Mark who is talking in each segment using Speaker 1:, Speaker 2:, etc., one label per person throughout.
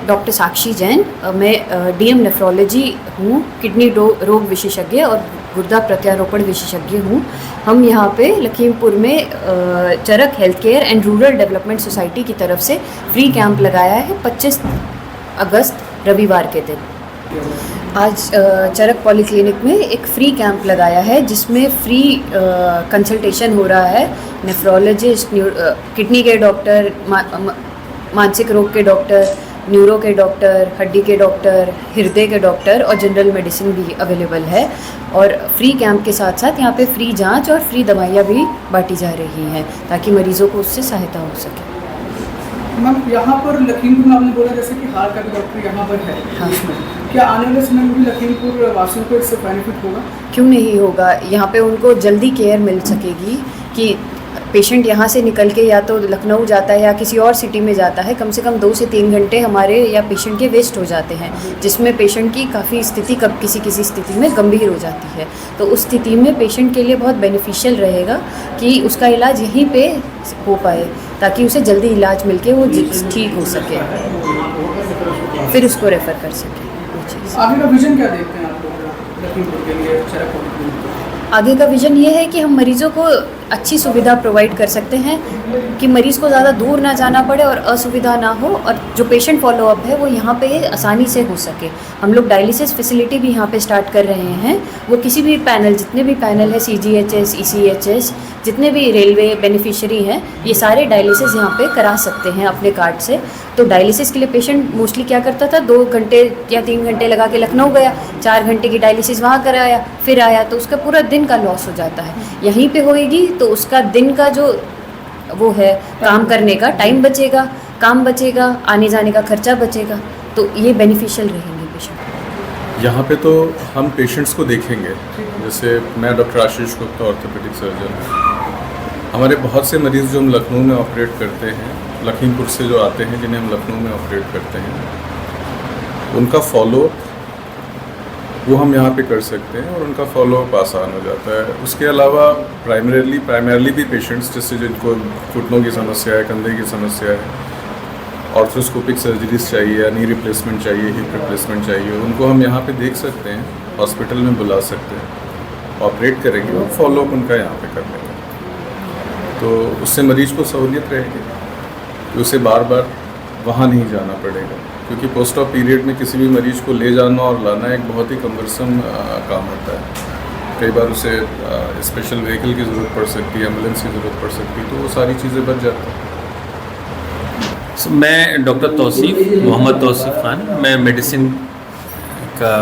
Speaker 1: Doctor साक्षी जैन, मैं DM nephrology हूँ, kidney रोग विशेषज्ञ और गुर्दा प्रत्यारोपण विशेषज्ञ हूँ। हम यहाँ पे लखीमपुर में Charak health care and rural development society की तरफ से फ्री कैंप लगाया है 25 अगस्त रविवार के दिन। आज चरक पॉलीक्लिनिक में एक फ्री कैंप लगाया है जिसमें फ्री कंसल्टेशन हो रहा है। नेफ्रोलॉजिस्ट, किडनी के डॉक्टर, मानसिक रोग के डॉक्टर, न्यूरो के डॉक्टर, हड्डी के डॉक्टर, हृदय के डॉक्टर और जनरल मेडिसिन भी अवेलेबल है। और फ्री कैंप के साथ साथ यहाँ पे फ्री जांच और फ्री दवाइयाँ भी बांटी जा रही हैं ताकि मरीज़ों को उससे सहायता हो सके।
Speaker 2: मैम, यहाँ पर लखीमपुर में आपने बोला जैसे कि हार्ट का डॉक्टर यहाँ पर है। हाँ। क्या आने वाले समय में भी लखीमपुर वासियों को इससे बेनिफिट होगा?
Speaker 1: क्यों नहीं होगा। यहाँ पे उनको जल्दी केयर मिल सकेगी कि पेशेंट यहाँ से निकल के या तो लखनऊ जाता है या किसी और सिटी में जाता है, कम से कम 2 से 3 घंटे हमारे या पेशेंट के वेस्ट हो जाते हैं, जिसमें पेशेंट की काफ़ी स्थिति किसी स्थिति में गंभीर हो जाती है। तो उस स्थिति में पेशेंट के लिए बहुत बेनिफिशियल रहेगा कि उसका इलाज यहीं पे हो पाए ताकि उसे जल्दी इलाज मिलके वो ठीक हो सके, फिर उसको रेफ़र कर सके।
Speaker 2: आगे का विजन क्या देखते हैं आप लोग लखीमपुर के लिए चरक पॉलीक्लिनिक?
Speaker 1: आगे का विज़न ये है कि हम मरीज़ों को अच्छी सुविधा प्रोवाइड कर सकते हैं कि मरीज़ को ज़्यादा दूर ना जाना पड़े और असुविधा ना हो, और जो पेशेंट फॉलोअप है वो यहाँ पे आसानी से हो सके। हम लोग डायलिसिस फैसिलिटी भी यहाँ पे स्टार्ट कर रहे हैं। वो किसी भी पैनल, जितने भी पैनल है, CGHS, ECHS, जितने भी रेलवे बेनिफिशियरी हैं, ये सारे डायलिसिस यहाँ पे करा सकते हैं अपने कार्ड से। तो डायलिसिस के लिए पेशेंट मोस्टली क्या करता था, 2 घंटे या 3 घंटे लगा के लखनऊ गया, 4 घंटे की डायलिसिस वहाँ कराया, फिर आया, तो उसका पूरा दिन का लॉस हो जाता है। यहीं पे होएगी तो उसका दिन का जो वो है काम करने का टाइम बचेगा, काम बचेगा, आने जाने का खर्चा बचेगा, तो ये बेनिफिशियल रहेंगे पेशेंट।
Speaker 3: यहाँ पे तो हम पेशेंट्स को देखेंगे। जैसे मैं doctor Ashish Gupta, orthopaedic surgeon. हमारे बहुत से मरीज़ जो हम लखनऊ में ऑपरेट करते हैं, लखीमपुर से जो आते हैं, जिन्हें हम लखनऊ में ऑपरेट करते हैं, उनका फॉलोअप वो हम यहाँ पे कर सकते हैं और उनका फॉलोअप आसान हो जाता है। उसके अलावा प्राइमरली भी पेशेंट्स जैसे जिनको घुटनों की समस्या है, कंधे की समस्या है, ऑर्थोस्कोपिक सर्जरीज चाहिए या नी रिप्लेसमेंट चाहिए, हिप रिप्लेसमेंट चाहिए, उनको हम यहाँ पे देख सकते हैं, हॉस्पिटल में बुला सकते हैं, ऑपरेट करेंगे और फॉलोअप उनका यहाँ पे कर लेंगे। तो उससे मरीज़ को सहूलियत रहेगी कि उसे बार बार वहाँ नहीं जाना पड़ेगा, क्योंकि पोस्ट ऑप पीरियड में किसी भी मरीज़ को ले जाना और लाना एक बहुत ही कम्बरसम काम होता है। कई बार उसे स्पेशल व्हीकल की ज़रूरत पड़ सकती है, एम्बुलेंस की ज़रूरत पड़ सकती है, तो वो सारी चीज़ें बच जाती हैं।
Speaker 4: मैं डॉक्टर मोहम्मद तौसीफ खान, मैं मेडिसिन का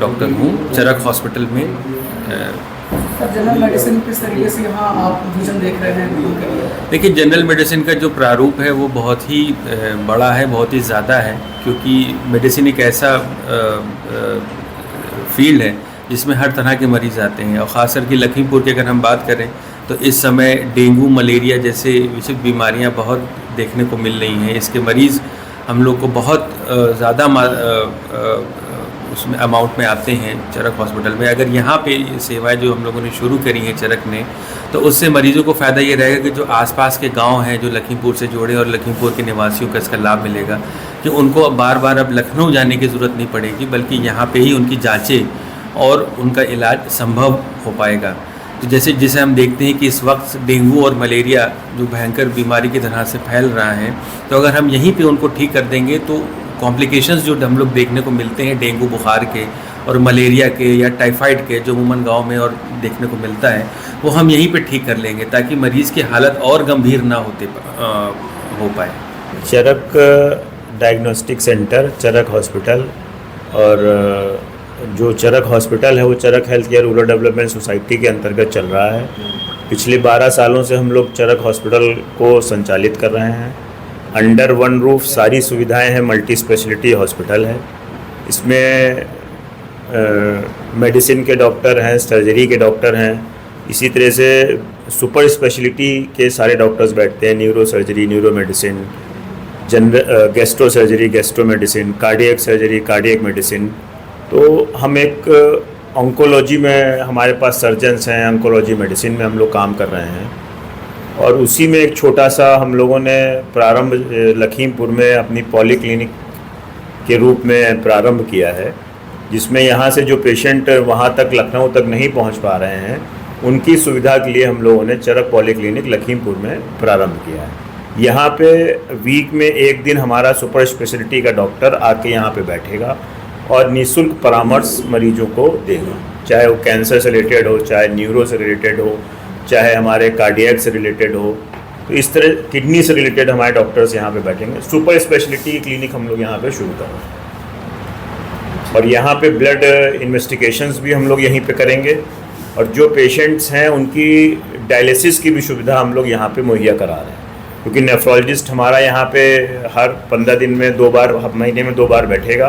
Speaker 4: डॉक्टर हूँ चरक हॉस्पिटल में।
Speaker 2: जनरल मेडिसिन किस तरीके से यहाँ आप विजन देख रहे हैं?
Speaker 4: देखिए, जनरल मेडिसिन का जो प्रारूप है वो बहुत ही बड़ा है, बहुत ही ज़्यादा है, क्योंकि मेडिसिन एक ऐसा फील्ड है जिसमें हर तरह के मरीज़ आते हैं। और ख़ासकर कि लखीमपुर की अगर हम बात करें तो इस समय डेंगू, मलेरिया जैसे विशिष्ट बीमारियां बहुत देखने को मिल रही हैं। इसके मरीज़ हम लोग को बहुत ज़्यादा उसमें अमाउंट में आते हैं चरक हॉस्पिटल में। अगर यहाँ पे सेवाएं जो हम लोगों ने शुरू करी हैं चरक ने, तो उससे मरीज़ों को फ़ायदा ये रहेगा कि जो आसपास के गांव हैं जो लखीमपुर से जुड़े और लखीमपुर के निवासियों को इसका लाभ मिलेगा कि उनको बार बार अब लखनऊ जाने की ज़रूरत नहीं पड़ेगी, बल्कि यहाँ पे ही उनकी जाँचें और उनका इलाज संभव हो पाएगा। तो जिसे हम देखते हैं कि इस वक्त डेंगू और मलेरिया जो भयंकर बीमारी की तरह से फैल रहा है, तो अगर हम यहीं पे उनको ठीक कर देंगे तो कॉम्प्लिकेशंस जो हम लोग देखने को मिलते हैं डेंगू बुखार के और मलेरिया के या टाइफाइड के, जो अमूमन गाँव में और देखने को मिलता है, वो हम यहीं पे ठीक कर लेंगे ताकि मरीज़ की हालत और गंभीर ना हो पाए।
Speaker 5: Charak diagnostic centre, Charak hospital, और जो चरक हॉस्पिटल है वो Charak health care rural development society के अंतर्गत चल रहा है। पिछले 12 सालों से हम लोग चरक हॉस्पिटल को संचालित कर रहे हैं। अंडर वन रूफ सारी सुविधाएं हैं, मल्टी स्पेशलिटी हॉस्पिटल है। इसमें मेडिसिन के डॉक्टर हैं, सर्जरी के डॉक्टर हैं, इसी तरह से सुपर स्पेशलिटी के सारे डॉक्टर्स बैठते हैं, neuro surgery, neuro medicine, gastro surgery, gastro medicine, cardiac surgery, cardiac medicine. तो हम एक ऑन्कोलॉजी में हमारे पास सर्जन्स हैं, ऑन्कोलॉजी मेडिसिन में हम लोग काम कर रहे हैं, और उसी में एक छोटा सा हम लोगों ने प्रारंभ लखीमपुर में अपनी पॉलीक्लिनिक के रूप में प्रारंभ किया है, जिसमें यहाँ से जो पेशेंट वहाँ तक लखनऊ तक नहीं पहुँच पा रहे हैं उनकी सुविधा के लिए हम लोगों ने चरक पॉलीक्लिनिक लखीमपुर में प्रारंभ किया है। यहाँ पे वीक में एक दिन हमारा सुपर स्पेशलिटी का डॉक्टर आके यहाँ पे बैठेगा और निःशुल्क परामर्श मरीजों को देगा, चाहे वो कैंसर से रिलेटेड हो, चाहे न्यूरो से रिलेटेड हो, चाहे हमारे कार्डियक से रिलेटेड हो। तो इस तरह किडनी से रिलेटेड हमारे डॉक्टर्स यहाँ पे बैठेंगे। सुपर स्पेशलिटी क्लिनिक हम लोग यहाँ पे शुरू कर रहे हैं और यहाँ पे ब्लड इन्वेस्टिगेशंस भी हम लोग यहीं पे करेंगे और जो पेशेंट्स हैं उनकी डायलिसिस की भी सुविधा हम लोग यहाँ पे मुहैया करा रहे हैं, क्योंकि नेफ्रोलॉजिस्ट हमारा यहाँ पे हर 15 दिन में 2 बार, महीने में 2 बार बैठेगा।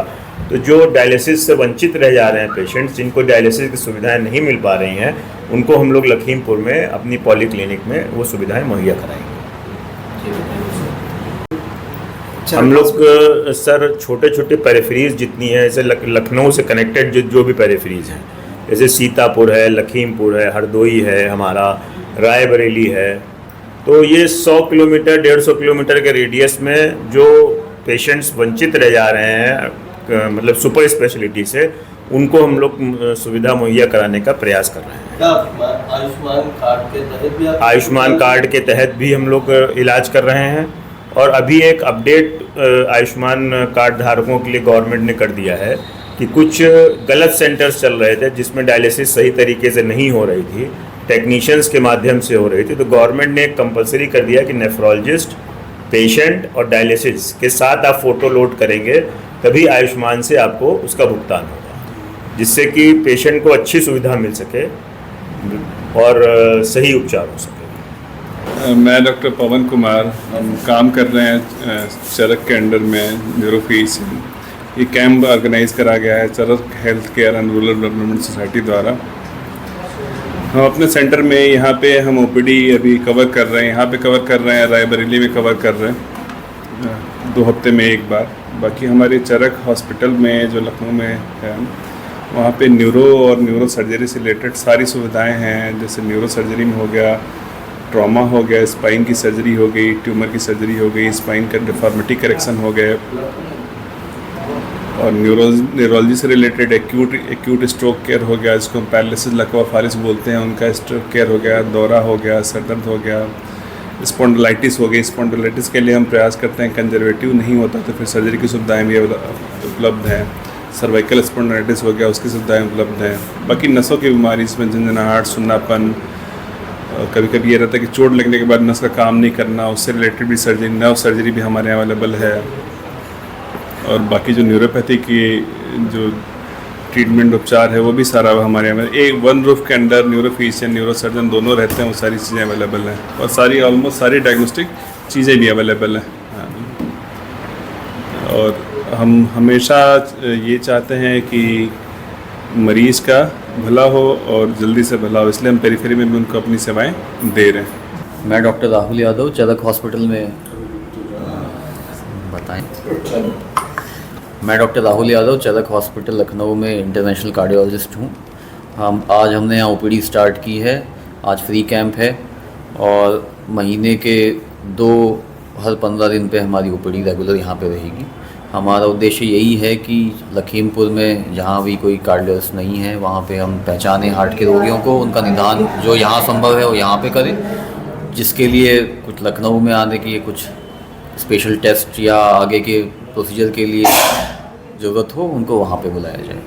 Speaker 5: तो जो डायलिसिस से वंचित रह जा रहे हैं पेशेंट्स, जिनको डायलिसिस की सुविधाएं नहीं मिल पा रही हैं, उनको हम लोग लखीमपुर में अपनी पॉलीक्लिनिक में वो सुविधाएं मुहैया कराएंगे। हम लोग सर छोटे छोटे पेरिफेरीज जितनी हैं, जैसे लखनऊ से कनेक्टेड जो भी पेरिफेरीज हैं, जैसे सीतापुर है, लखीमपुर है, हरदोई है, हमारा रायबरेली है, तो ये 100 किलोमीटर 150 किलोमीटर के रेडियस में जो पेशेंट्स वंचित रह जा रहे हैं मतलब सुपर स्पेशलिटी से, उनको हम लोग सुविधा मुहैया कराने का प्रयास कर रहे हैं। आयुष्मान कार्ड के तहत भी हम लोग इलाज कर रहे हैं और अभी एक अपडेट आयुष्मान कार्ड धारकों के लिए गवर्नमेंट ने कर दिया है कि कुछ गलत सेंटर्स चल रहे थे जिसमें डायलिसिस सही तरीके से नहीं हो रही थी, टेक्नीशियंस के माध्यम से हो रही थी। तो गवर्नमेंट ने एक कंपलसरी कर दिया कि नेफ्रोलॉजिस्ट, पेशेंट और डायलिसिस के साथ आप फ़ोटो लोड करेंगे तभी आयुष्मान से आपको उसका भुगतान होगा, जिससे कि पेशेंट को अच्छी सुविधा मिल सके और सही उपचार हो सके।
Speaker 3: मैं डॉक्टर पवन कुमार, हम काम कर रहे हैं चरक के अंडर में न्यूरोफीस। ये कैंप ऑर्गेनाइज करा गया है Charak health care and rural development society द्वारा। हम अपने सेंटर में यहाँ पे हम ओपीडी अभी कवर कर रहे हैं, यहाँ पे कवर कर रहे हैं, रायबरेली में कवर कर रहे हैं 2 हफ्ते में एक बार। बाकी हमारे चरक हॉस्पिटल में जो लखनऊ में है, वहाँ पे न्यूरो और न्यूरो सर्जरी से रिलेटेड सारी सुविधाएं हैं। जैसे न्यूरो सर्जरी में हो गया, ट्रॉमा हो गया, स्पाइन की सर्जरी हो गई, ट्यूमर की सर्जरी हो गई, स्पाइन का डिफॉर्मिटी करेक्शन हो गए, और न्यूरोलॉजी से रिलेटेड एक्यूट स्ट्रोक केयर हो गया, जिसको पैरालिसिस लकवा फारिस बोलते हैं, उनका स्ट्रोक केयर हो गया, दौरा हो गया, सर दर्द हो गया, स्पॉन्डिलाइटिस हो गई। स्पॉन्डिलाइटिस के लिए हम प्रयास करते हैं, कंजर्वेटिव नहीं होता तो फिर सर्जरी की सुविधाएं भी उपलब्ध हैं। सर्वाइकल स्पॉन्डिलाइटिस हो गया, उसकी सुविधाएं उपलब्ध हैं। बाकी नसों की बीमारी, इसमें झंझनाहट, सुन्नापन, कभी कभी ये रहता है कि चोट लगने के बाद नस का काम नहीं करना, उससे रिलेटेड भी सर्जरी, नर्व सर्जरी भी हमारे यहाँ अवेलेबल है। और बाकी जो न्यूरोपैथी की जो ट्रीटमेंट उपचार है वो भी सारा हमारे यहाँ एक 1 रूफ के अंडर न्यूरोफिजिशियन, न्यूरो सर्जन दोनों रहते हैं, वो सारी चीज़ें अवेलेबल हैं और सारी ऑलमोस्ट सारी डायग्नोस्टिक चीज़ें भी अवेलेबल हैं। और हम हमेशा ये चाहते हैं कि मरीज़ का भला हो और जल्दी से भला हो, इसलिए हम पेरिफेरी में भी उनको अपनी सेवाएं दे रहे हैं।
Speaker 6: मैं डॉक्टर राहुल यादव चरक हॉस्पिटल में बताएं। मैं डॉक्टर राहुल यादव चरक हॉस्पिटल लखनऊ में इंटरनेशनल कार्डियोलॉजिस्ट हूँ। आज हमने यहाँ ओपीडी स्टार्ट की है। आज फ्री कैंप है और महीने के हर 15 दिन पे हमारी ओपीडी रेगुलर यहाँ पे रहेगी। हमारा उद्देश्य यही है कि लखीमपुर में जहाँ भी कोई कार्डियोलॉजिस्ट नहीं है वहाँ पे हम पहचानें हार्ट के रोगियों को, उनका निदान जो यहाँ संभव है वो यहाँ पे करें। जिसके लिए कुछ लखनऊ में आने की कुछ स्पेशल टेस्ट या आगे के प्रोसीजर के लिए ज़रूरत हो, उनको वहाँ पे बुलाया जाए।